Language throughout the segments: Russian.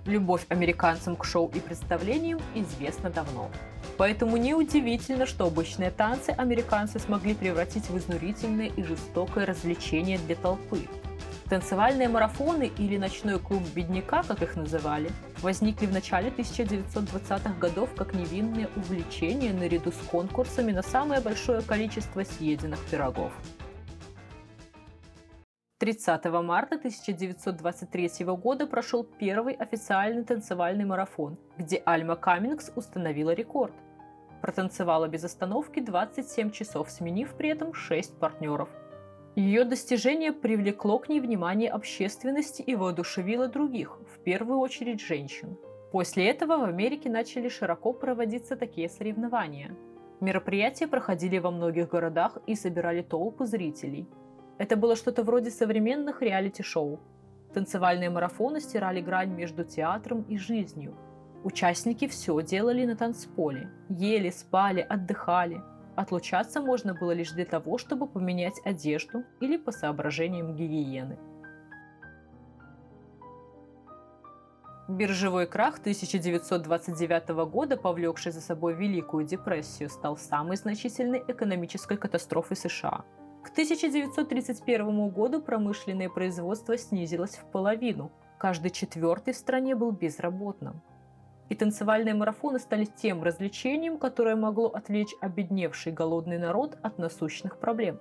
Любовь американцам к шоу и представлениям известна давно. Поэтому неудивительно, что обычные танцы американцы смогли превратить в изнурительное и жестокое развлечение для толпы. Танцевальные марафоны или ночной клуб бедняка, как их называли, возникли в начале 1920-х годов как невинное увлечение наряду с конкурсами на самое большое количество съеденных пирогов. 30 марта 1923 года прошел первый официальный танцевальный марафон, где Альма Каммингс установила рекорд. Протанцевала без остановки 27 часов, сменив при этом 6 партнеров. Ее достижение привлекло к ней внимание общественности и воодушевило других, в первую очередь женщин. После этого в Америке начали широко проводиться такие соревнования. Мероприятия проходили во многих городах и собирали толпы зрителей. Это было что-то вроде современных реалити-шоу. Танцевальные марафоны стирали грань между театром и жизнью. Участники все делали на танцполе. Ели, спали, отдыхали. Отлучаться можно было лишь для того, чтобы поменять одежду или по соображениям гигиены. Биржевой крах 1929 года, повлекший за собой Великую депрессию, стал самой значительной экономической катастрофой США. К 1931 году промышленное производство снизилось в половину. Каждый четвертый в стране был безработным. И танцевальные марафоны стали тем развлечением, которое могло отвлечь обедневший голодный народ от насущных проблем.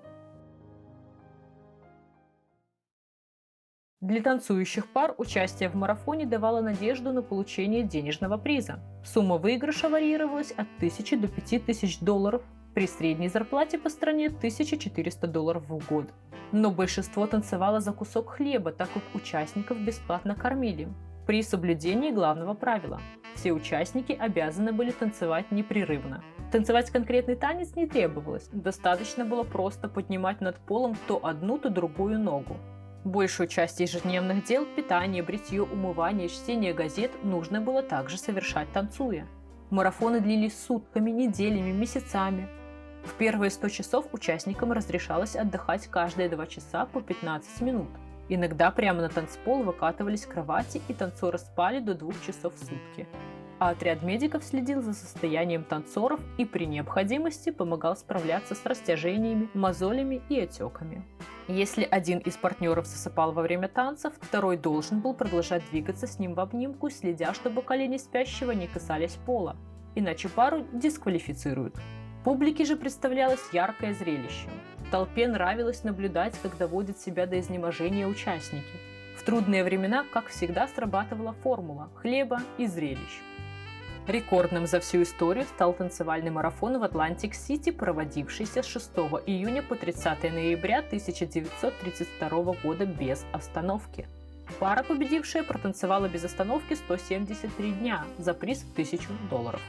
Для танцующих пар участие в марафоне давало надежду на получение денежного приза. Сумма выигрыша варьировалась от 1000 до 5000 долларов, при средней зарплате по стране 1400 долларов в год. Но большинство танцевало за кусок хлеба, так как участников бесплатно кормили. При соблюдении главного правила – все участники обязаны были танцевать непрерывно. Танцевать конкретный танец не требовалось, достаточно было просто поднимать над полом то одну, то другую ногу. Большую часть ежедневных дел – питание, бритье, умывание, чтение газет – нужно было также совершать танцуя. Марафоны длились сутками, неделями, месяцами. В первые 100 часов участникам разрешалось отдыхать каждые 2 часа по 15 минут. Иногда прямо на танцпол выкатывались кровати, и танцоры спали до 2 часов в сутки. А отряд медиков следил за состоянием танцоров и при необходимости помогал справляться с растяжениями, мозолями и отеками. Если один из партнеров засыпал во время танцев, второй должен был продолжать двигаться с ним в обнимку, следя, чтобы колени спящего не касались пола, иначе пару дисквалифицируют. Публике же представлялось яркое зрелище. Толпе нравилось наблюдать, как доводят себя до изнеможения участники. В трудные времена, как всегда, срабатывала формула хлеба и зрелищ. Рекордным за всю историю стал танцевальный марафон в Атлантик-Сити, проводившийся с 6 июня по 30 ноября 1932 года без остановки. Пара, победившая, протанцевала без остановки 173 дня за приз в 1000 долларов.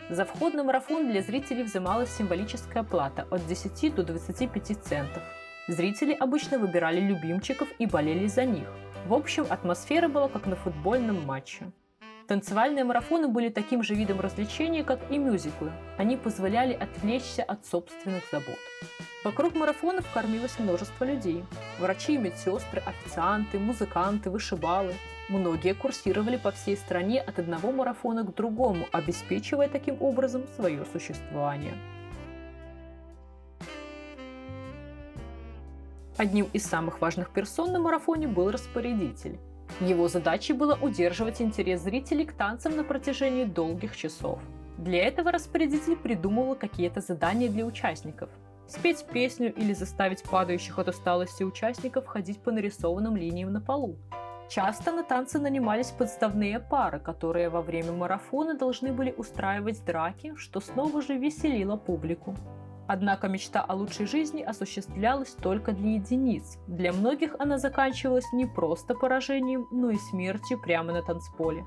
За вход на марафон для зрителей взималась символическая плата от 10 до 25 центов. Зрители обычно выбирали любимчиков и болели за них. В общем, атмосфера была как на футбольном матче. Танцевальные марафоны были таким же видом развлечения, как и мюзиклы. Они позволяли отвлечься от собственных забот. Вокруг марафонов кормилось множество людей. Врачи и медсестры, официанты, музыканты, вышибалы. Многие курсировали по всей стране от одного марафона к другому, обеспечивая таким образом свое существование. Одним из самых важных персон на марафоне был распорядитель. Его задачей было удерживать интерес зрителей к танцам на протяжении долгих часов. Для этого распорядитель придумывал какие-то задания для участников. Спеть песню или заставить падающих от усталости участников ходить по нарисованным линиям на полу. Часто на танцы нанимались подставные пары, которые во время марафона должны были устраивать драки, что снова же веселило публику. Однако мечта о лучшей жизни осуществлялась только для единиц. Для многих она заканчивалась не просто поражением, но и смертью прямо на танцполе.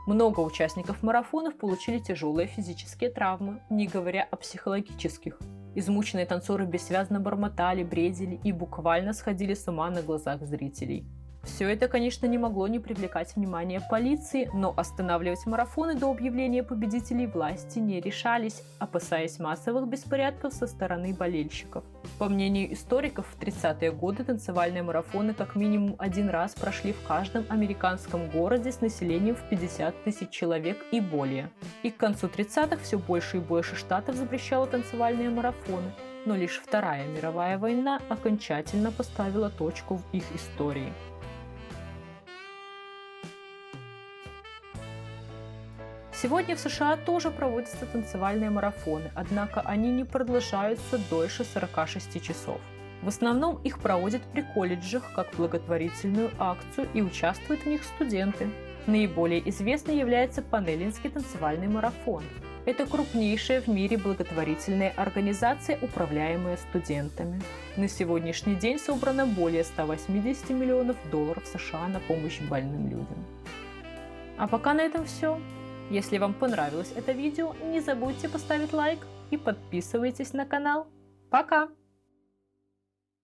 Много участников марафонов получили тяжелые физические травмы, не говоря о психологических. Измученные танцоры бессвязно бормотали, бредили и буквально сходили с ума на глазах зрителей. Все это, конечно, не могло не привлекать внимание полиции, но останавливать марафоны до объявления победителей власти не решались, опасаясь массовых беспорядков со стороны болельщиков. По мнению историков, в 30-е годы танцевальные марафоны как минимум один раз прошли в каждом американском городе с населением в 50 тысяч человек и более. И к концу 30-х все больше и больше штатов запрещало танцевальные марафоны, но лишь Вторая мировая война окончательно поставила точку в их истории. Сегодня в США тоже проводятся танцевальные марафоны, однако они не продолжаются дольше 46 часов. В основном их проводят при колледжах как благотворительную акцию и участвуют в них студенты. Наиболее известной является Панеллинский танцевальный марафон. Это крупнейшая в мире благотворительная организация, управляемая студентами. На сегодняшний день собрано более 180 миллионов долларов США на помощь больным людям. А пока на этом все. Если вам понравилось это видео, не забудьте поставить лайк и подписывайтесь на канал. Пока!